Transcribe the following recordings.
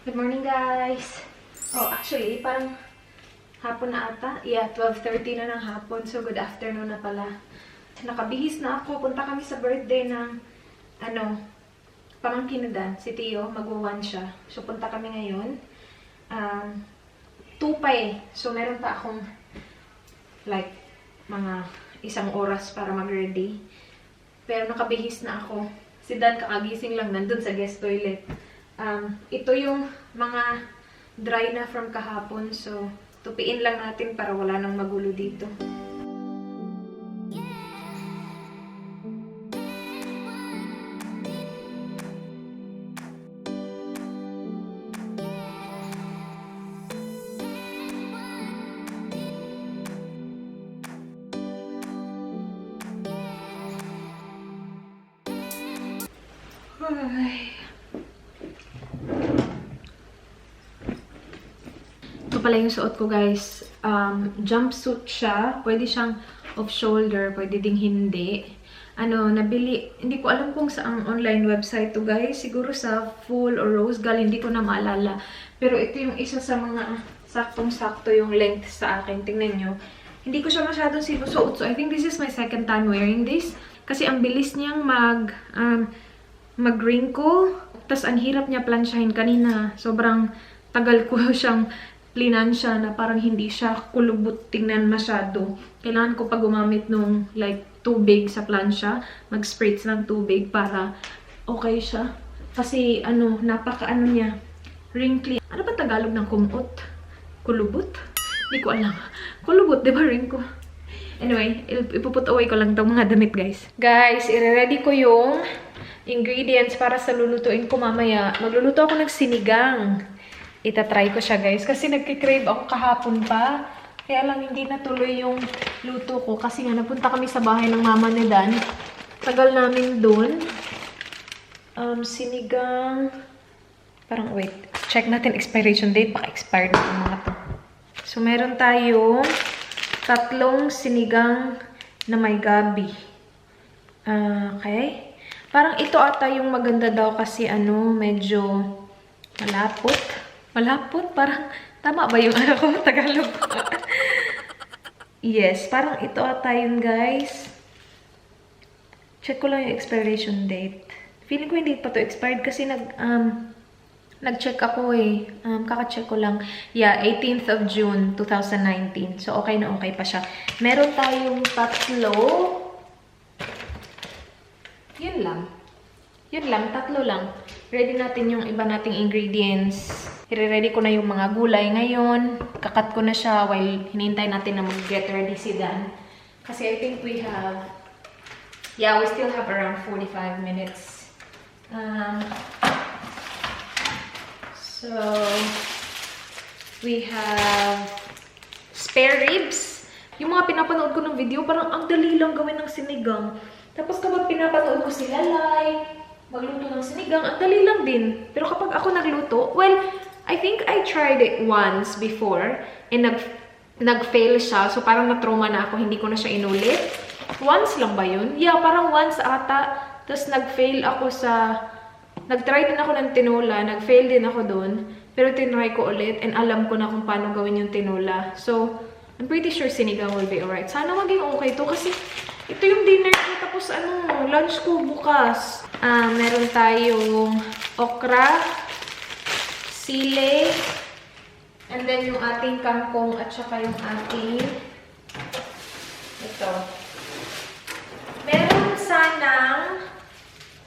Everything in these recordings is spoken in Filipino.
Good morning, guys! Oh, actually, parang hapon na ata. Yeah, 12:30 na ng hapon. So, good afternoon na pala. Nakabihis na ako. Punta kami sa birthday ng, pamangkin na Dan. Si Tio, magwa-1 siya. So, punta kami ngayon. 2 pa eh. So, meron pa akong, mga 1 oras para mag-ready. Pero nakabihis na ako. Si Dan kakagising lang nandun sa guest toilet. Ito yung mga dry na from kahapon. So, tupiin lang natin para wala nang magulo dito. Ay. Ito pala yung suot ko, guys. Jumpsuit siya. Pwede siyang off-shoulder. Pwede ding hindi. Nabili. Hindi ko alam kung saang online website to, guys. Siguro sa Full or Rose Gal. Hindi ko na maalala. Pero ito yung isa sa mga saktong-sakto yung length sa akin. Tingnan nyo. Hindi ko siya masyadong sinusuot. So, I think this is my second time wearing this. Kasi ang bilis niyang mag-wrinkle. Tapos, ang hirap niya plansyahin kanina. Sobrang tagal ko siyang plinansya na parang hindi siya kulubot tingnan masyado. Kailangan ko pa gumamit nung tubig sa plansya. Mag-spritz ng tubig para okay siya. Kasi, niya, wrinkly. Ano ba Tagalog ng kumot? Kulubot? Hindi ko alam. Kulubot, di ba wrinkle? Anyway, ipuput away ko lang itong mga damit, guys. Guys, i-ready ko yung ingredients para sa lulutuin ko mamaya. Magluluto ako ng sinigang. Itatry ko siya, guys. Kasi nagkikrave ako kahapon pa. Kaya lang hindi natuloy yung luto ko. Kasi nga, napunta kami sa bahay ng mama ni Dan. Tagal namin dun. Sinigang. Parang, wait. Check natin expiration date. Baka expired na yung mga to. So, meron tayong 3 sinigang na may gabi. Okay. Parang ito ata yung maganda daw kasi medyo malapot. Malapot? Parang, tama ba yung ko? Tagalog. Yes, parang ito ata yun, guys. Check ko lang yung expiration date. Feeling ko hindi pa to expired kasi nag-check ako eh. Kaka-check ko lang. Yeah, 18th of June, 2019. So, okay na okay pa siya. Meron tayong 3. Yun lang. Yun lang, 3 lang. Ready natin yung iba nating ingredients. I-ready ko na yung mga gulay ngayon. Kakat ko na siya while hinintay natin na mag-get ready si Dan. Kasi I think we have... Yeah, we still have around 45 minutes. So, we have spare ribs. Yung mga pinapanood ko ng video, parang ang dali lang gawin ng sinigang. Tapos kapag pinapanood ko sila magluto ng sinigang, ang dali lang din. Pero kapag ako nagluto, well, I think I tried it once before and nag-fail siya. So, parang na-trauma na ako. Hindi ko na siya inulit. Once lang ba yun? Yeah, parang once ata. Tapos nag-fail ako nag-try din ako ng tinola. Nag-fail din ako dun. Pero tinry ko ulit and alam ko na kung paano gawin yung tinola. So, I'm pretty sure sinigang will be alright. Sana maging okay to kasi ito yung dinner ko. Tapos lunch ko bukas. Meron tayong okra, sile, and then yung ating kangkong at saka yung ating ito. Meron sanang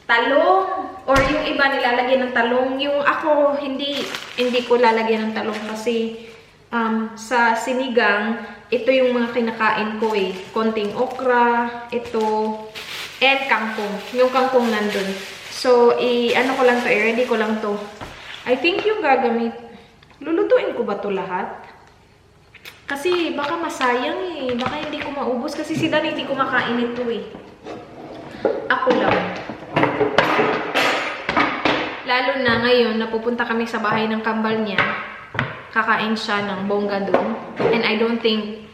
talong or yung iba nilalagyan ng talong. Yung ako, hindi ko lalagyan ng talong kasi sa sinigang, ito yung mga kinakain ko eh. Konting okra, ito, and kangkong. Yung kangkong nandun. So, ko lang to, i-ready ko lang to. I think yung gagamit, lulutuin ko ba to lahat? Kasi baka masayang eh. Baka hindi ko maubos kasi si Dan hindi ko makain ito eh. Ako lang. Lalo na ngayon, napupunta kami sa bahay ng kambal niya. Kakain siya ng bongga doon. And I don't think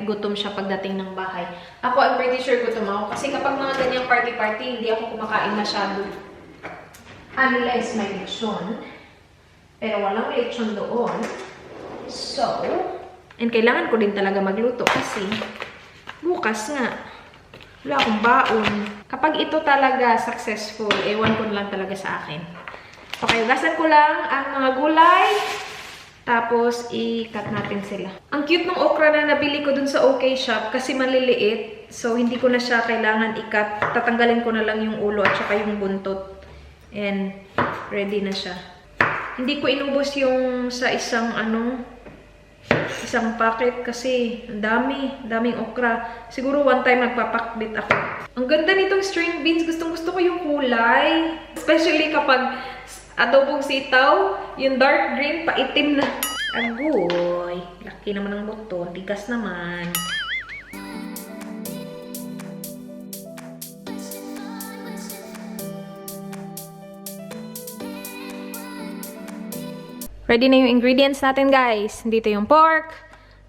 gutom siya pagdating ng bahay. Ako, I'm pretty sure gutom ako. Kasi kapag mga ganyang party-party, hindi ako kumakain masyado. Unless may leksyon. Pero walang lechon doon. So, and kailangan ko din talaga magluto kasi bukas nga, wala akong baon. Kapag ito talaga successful, ewan ko na lang talaga sa akin. Okay, hugasan ko lang ang mga gulay. Tapos, i-cut natin sila. Ang cute ng okra na nabili ko dun sa OK Shop kasi maliliit. So, hindi ko na siya kailangan i-cut. Tatanggalin ko na lang yung ulo at saka yung buntot. And, ready na siya. Hindi ko inubos yung sa isang packet kasi daming okra. Siguro one time magpapakbit ako. Ang ganda nitong string beans. Gustong-gusto ko yung kulay. Especially kapag adobong sitaw, yung dark green, paitim na. Agoy, laki naman ng buto. Tigas naman. Ready na yung ingredients natin, guys. Dito yung pork,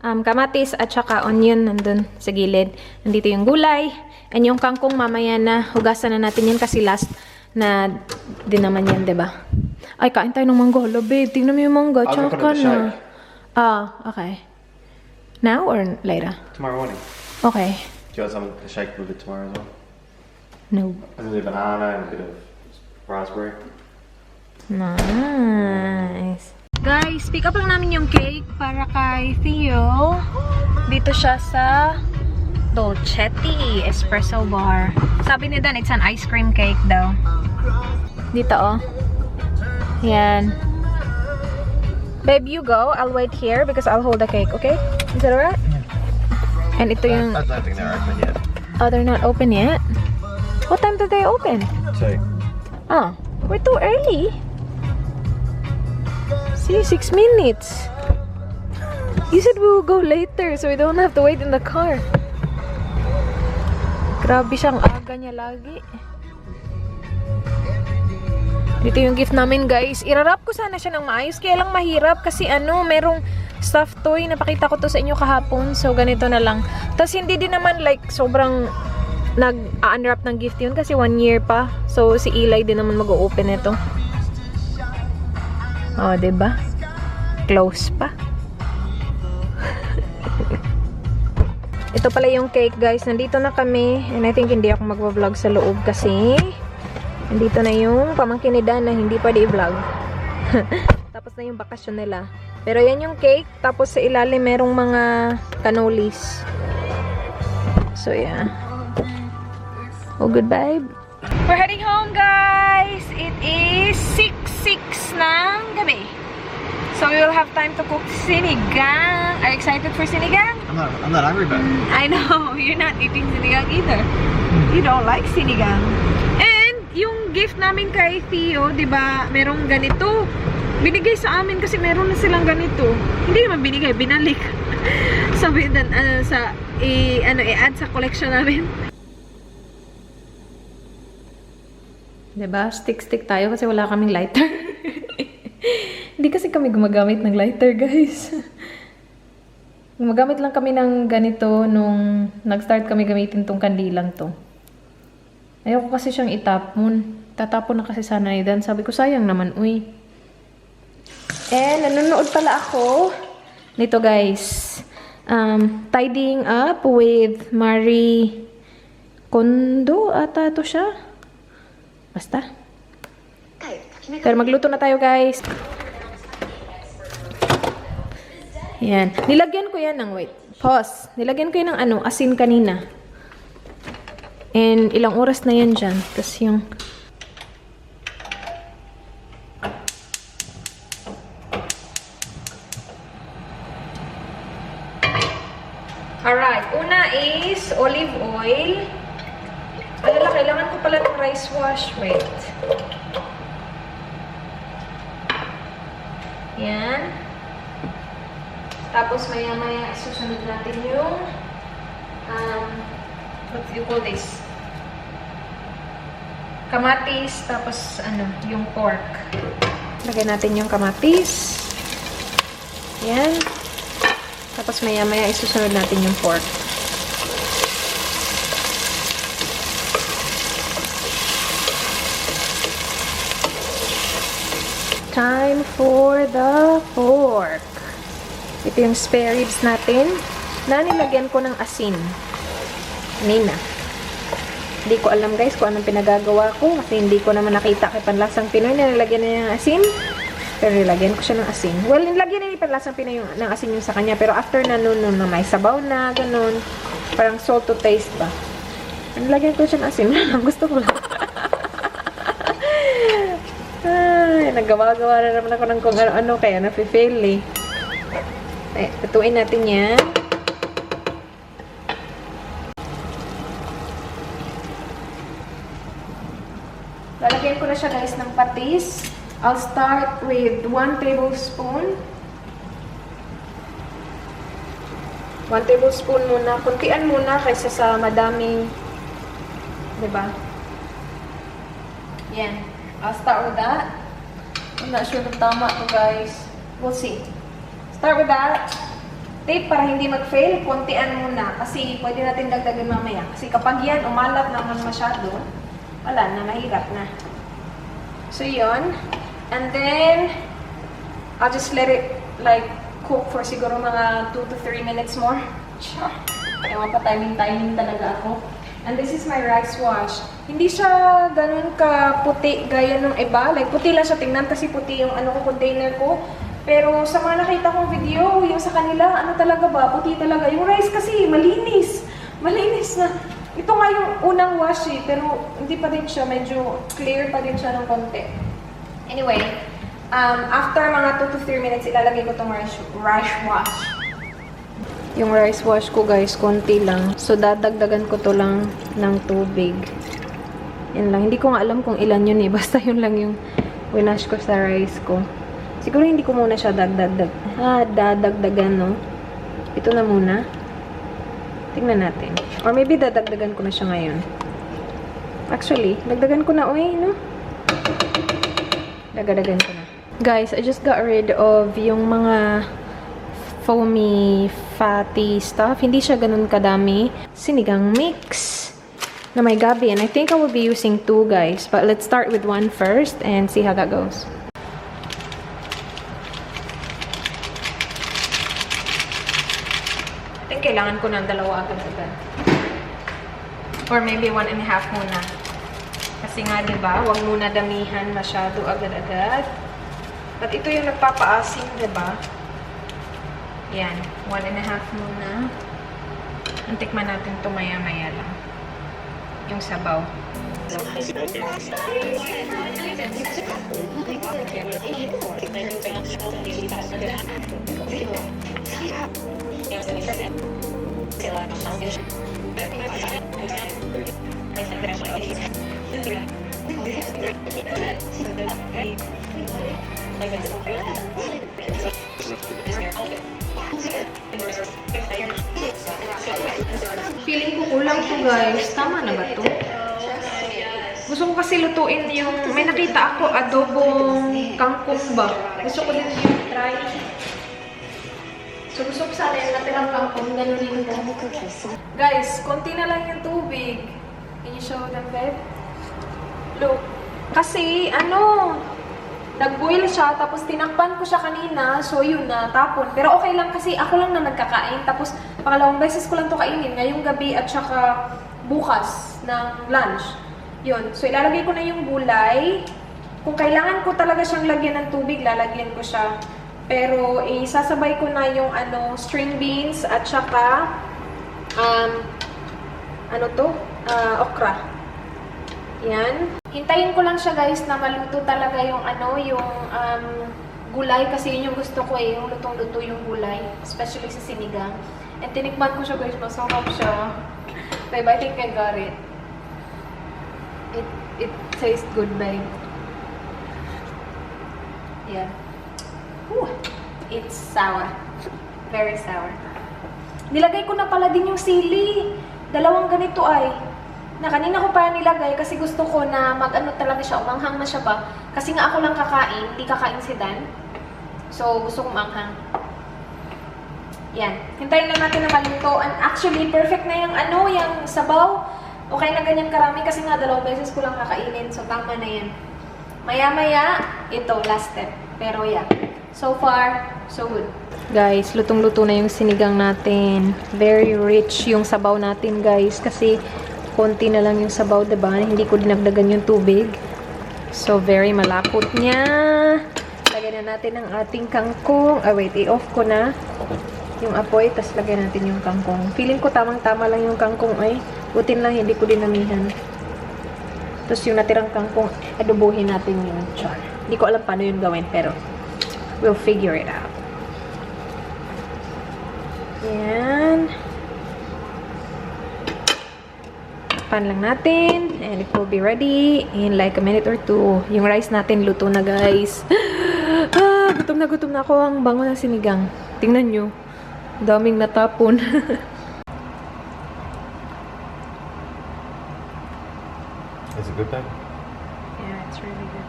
kamatis, at saka onion nandun sa gilid. Nandito yung gulay, and yung kangkong mamaya na hugasan na natin yan kasi last na din naman yan, diba? Ay, kain tayo ng mangga. Hala, babe, tingnan mo yung mangga. Tsaka na. Okay. Now or later? Tomorrow morning. Okay. Do you want some a shake with it tomorrow as well? No. A little banana and a bit of raspberry. Nice. Guys, pick up lang namin yung cake para kay Theo. Dito siya sa Dolcetti Espresso Bar. Sabi ni Dan, it's an ice cream cake daw. Dito, oh. Yan. Babe, you go. I'll wait here because I'll hold the cake, okay? Is that alright? Yeah. And ito yung... I don't think they're open yet. Oh, they're not open yet? What time do they open? 2. Oh, we're too early. See, 6 minutes. You said we will go later so we don't have to wait in the car. Grabe siyang aga niya lagi. Dito yung gift namin, guys. Irarap ko sana siya ng maayos. Kaya lang mahirap kasi merong stuffed toy. Napakita ko to sa inyo kahapon. So, ganito na lang. Tapos, hindi din naman like sobrang nag-unwrap ng gift yun kasi 1 year pa. So, si Eli din naman mag-open ito. Oh, diba? Close pa. Ito pala yung cake, guys. Nandito na kami. And I think hindi ako magwa-vlog sa loob kasi nandito na yung pamangkin ni Dan na hindi pa di-vlog. Tapos na yung bakasyon nila. Pero yan yung cake. Tapos sa ilalim merong mga cannolis. So, yeah. Oh, goodbye. We're heading home, guys. It is 6:06 ng gabi. So we will have time to cook sinigang. Are you excited for sinigang? I'm not hungry, but I know, you're not eating sinigang either. You don't like sinigang. And yung gift namin kay Theo, 'di ba? Merong ganito. Binigay sa amin kasi meron na silang ganito. Hindi naman binigay, binalik. Sabi dan i-add sa collection namin. 'Di ba? Stick tayo kasi wala kaming lighter. Hindi kasi kami gumagamit ng lighter, guys. Gumagamit lang kami ng ganito nung nag-start kami gamitin tong kandilang to. Ayoko kasi siyang itapon. Tatapon na kasi sana ni Dan. Sabi ko, sayang naman, uy. Nanonood pala ako nito, guys. Tidying up with Marie Kondo ata to siya. Basta. Pero magluto na tayo, guys. Yan. Nilagyan ko yan ng, wait, pause. Nilagyan ko yan ng asin kanina. And ilang oras na yan dyan. Tapos yung... Alright. Una is olive oil. Alala, kailangan ko pala ng rice wash. Wait. Yan. Tapos maya-maya susunod natin yung what do you call this? Kamatis, tapos yung pork. Lagyan natin yung kamatis. Yan. Tapos maya-maya isusunod natin yung pork. Time for the pork. Ito yung spare ribs natin na nilagyan ko ng asin. Nina. Hindi ko alam guys kung anong pinagagawa ko kasi hindi ko naman nakita kay Panlasang Pinoy na nilagyan niya ng asin. Pero nilagyan ko siya ng asin. Well, nilagyan na ni Panlasang Pinoy ng asin yung sa kanya. Pero after na nun na may sabaw na, ganun. Parang salt to taste ba. Nilagyan ko siya ng asin. Gusto ko lang. Ay, naggawa-gawa na naman ako ng kung ano-ano kaya nafe-fail eh. Ay, tutuin natin yan. Lalagyan ko na siya guys ng patis. I'll start with 1 tablespoon. 1 tablespoon muna. Kuntian muna kaysa sa madaming, diba? Yan. I'll start with that. I'm not sure kung tama to guys. We'll see. Start with that. Tape para hindi mag-fail. Kuntian muna. Kasi pwede natin dagdagan mamaya. Kasi kapag yan umalat naman masyado, wala na. Mahirap na. So, yun. And then, I'll just let it like cook for siguro mga 2 to 3 minutes more. Ewan pa, timing talaga ako. And this is my rice wash. Hindi siya ganun ka puti gaya ng iba. Like, puti lang siya tingnan kasi puti yung container ko. Pero sa mga nakita kong video, yung sa kanila, talaga ba? Puti talaga. Yung rice kasi, malinis. Malinis na. Ito nga yung unang wash eh, pero hindi pa din siya, medyo clear pa din siya ng konti. Anyway, after mga 2 to 3 minutes, ilalagay ko itong rice wash. Yung rice wash ko guys, konti lang. So, dadagdagan ko to lang ng tubig. Yan lang. Hindi ko nga alam kung ilan yun eh. Basta yun lang yung winash ko sa rice ko. Siguro hindi ko muna siya dadagdagan, no? Ito na muna. Tingnan natin. Or maybe dadagdagan ko na siya ngayon. Actually, dagdagan ko na, no? Dagdagan ko na. Guys, I just got rid of yung mga foamy, fatty stuff. Hindi siya ganun kadami. Sinigang mix na may gabi. And I think I will be using 2 guys. But let's start with 1 first and see how that goes. I think kailangan ko ng 2 agad-agad. Or maybe 1.5 muna. Kasi nga, diba, wag muna damihan masyado agad-agad. At ito yung nagpapaasim, diba? Yan, 1.5 muna. Antikman natin ito maya-maya lang. Yung sabaw. Feeling ko kulang to guys. Tama na ba to? Gusto ko kasi lutuin yung... May nakita ako adobong kangkong ba? Gusto ko din yung try. So gusto ko sana yung natirang kangkong. Ganun din ko. Guys, konti na lang yung tubig. Can you show them, babe? Look. Kasi, nag-boil siya, tapos tinakpan ko siya kanina, so yun na, tapon. Pero okay lang kasi ako lang na nagkakain, tapos pangalawang beses ko lang to kainin, ngayong gabi at saka bukas ng lunch. Yun, so ilalagay ko na yung gulay. Kung kailangan ko talaga siyang lagyan ng tubig, lalagyan ko siya. Pero isasabay ko na yung string beans at saka okra. Yan. Hintayin ko lang siya guys na maluto talaga yung gulay kasi yun yung gusto ko eh, yung lutong-luto yung gulay, especially sa sinigang. And tinikman ko siya guys, masarap siya. Babe, I think I got it. It tastes good, babe. Yeah. Ooh, it's sour. Very sour. Nilagay ko na pala din yung sili. 2 ganito ay. Na kanina ko pa nilagay kasi gusto ko na talaga siya, umanghang na siya ba? Kasi nga ako lang kakain, hindi kakain si Dan. So, gusto ko umanghang. Yan. Hintayin lang natin na maluto. And actually, perfect na yung sabaw. Okay na ganyan karami kasi nga 2 beses ko lang kakainin. So, tama na yan. Maya-maya, ito, last step. Pero yeah, so far, so good. Guys, lutong-luto na yung sinigang natin. Very rich yung sabaw natin, guys. Kasi konti na lang yung sabaw, diba? Hindi ko dinagdagan yung tubig. So, very malapot niya. Lagyan na natin ang ating kangkong. Ah, wait, i-off ko na yung apoy. Tapos lagyan natin yung kangkong. Feeling ko tamang-tama lang yung kangkong ay. Butin lang, hindi ko dinamihan. Tapos yung natirang kangkong, adobohin natin yung char. Hindi ko alam paano yun gawin, pero we'll figure it out. Yan. Pan lang natin. And it will be ready in like a minute or two. Yung rice natin luto na, guys. Gutom na ako. Ang bango ng sinigang. Tingnan nyo. Daming natapon. Is it good though? Yeah, it's really good.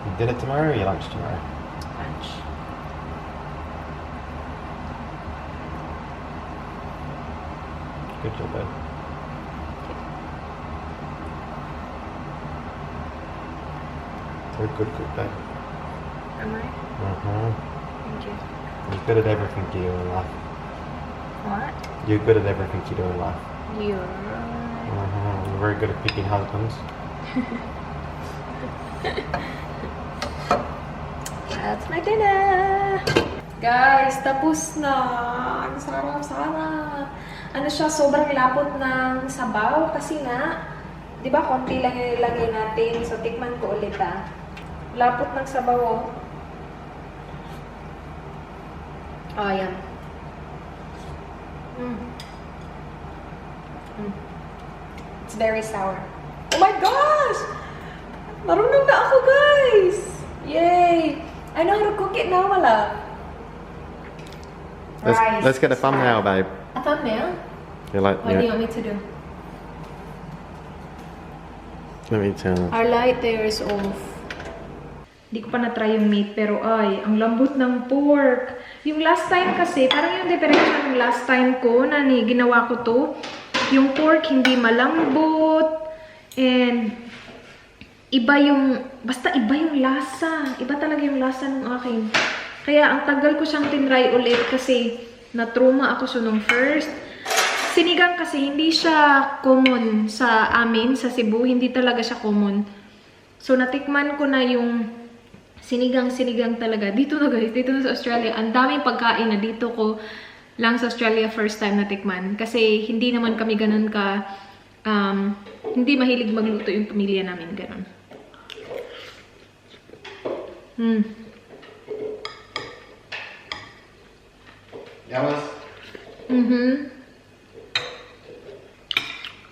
You dinner tomorrow or your lunch tomorrow? Lunch. Good job, babe. You're a good cook, babe. Am I? Thank you. You're good at everything you do in life. What? You're good at everything you do in life. You're right. You're very good at picking husbands. That's my dinner! Guys, tapos na! Ang sarap-sarap! Ano siya, sobrang lapot ng sabaw kasi nga, di ba, konti lang yung nilagay natin. So, tikman ko ulit Lapot ng sabaw, oh. Oh, yan. It's very sour. Oh my gosh! Marunong na ako, guys! Yay! I know how to cook it now, wala. Rice. Let's get a thumbnail, babe. A thumbnail? You're like, What do you want me to do? Let me turn it. Our light there is off. Hindi ko pa na-try yung meat, pero ay, ang lambot ng pork. Yung last time kasi, parang yung diferensya ng last time ko na ginawa ko to, yung pork hindi malambot, and iba yung, basta iba yung lasa. Iba talaga yung lasa ng akin. Kaya ang tagal ko siyang tinry ulit kasi na-trauma ako so nung first. Sinigang kasi hindi siya common sa amin, sa Cebu. Hindi talaga siya common. So natikman ko na yung sinigang talaga. Dito na guys, dito na sa Australia. Ang daming pagkain na dito ko lang sa Australia first time natikman. Kasi hindi naman kami ganun ka, hindi mahilig magluto yung pamilya namin. Ganun. Yamas?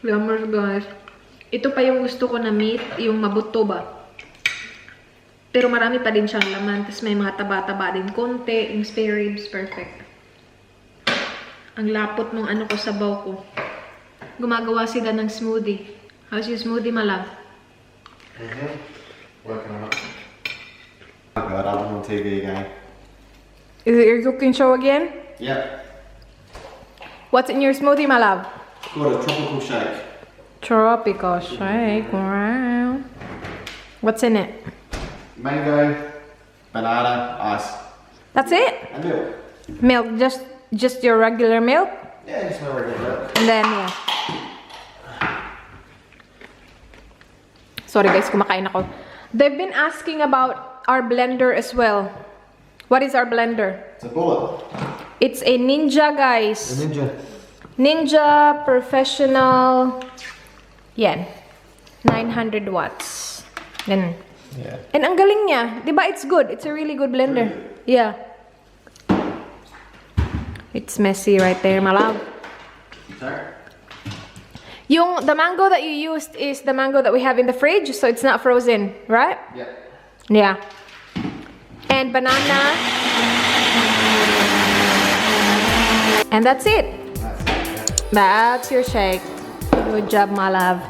Yummers, guys. Ito pa yung gusto ko na meat, yung mabuto ba? Pero marami pa din siyang laman. Tapos may mga taba-taba din konti. Yung spare ribs, perfect. Ang lapot nung ano ko, sabaw ko. Gumagawa sila ng smoothie. How's your smoothie, my love? Working on it. Oh God, I'm on TV again. Is it your cooking show again? Yep. What's in your smoothie, my love? Called a tropical shake. Tropical shake. Wow. What's in it? Mango, banana, ice. That's it? And milk. Milk. Just your regular milk? Yeah, just no regular milk. And then, yeah. Sorry guys, kumakain ako. They've been asking about our blender as well. What is our blender? It's a bullet. It's a Ninja, guys. A ninja. Ninja Professional. Yan. 900 watts. Ganun. Yeah. And ang galing niya. Diba, it's good. It's a really good blender. Yeah. It's messy right there, my love. Sorry? The mango that you used is the mango that we have in the fridge, so it's not frozen, right? Yeah. Yeah. And banana. And that's it. That's it. That's your shake. Good job, my love.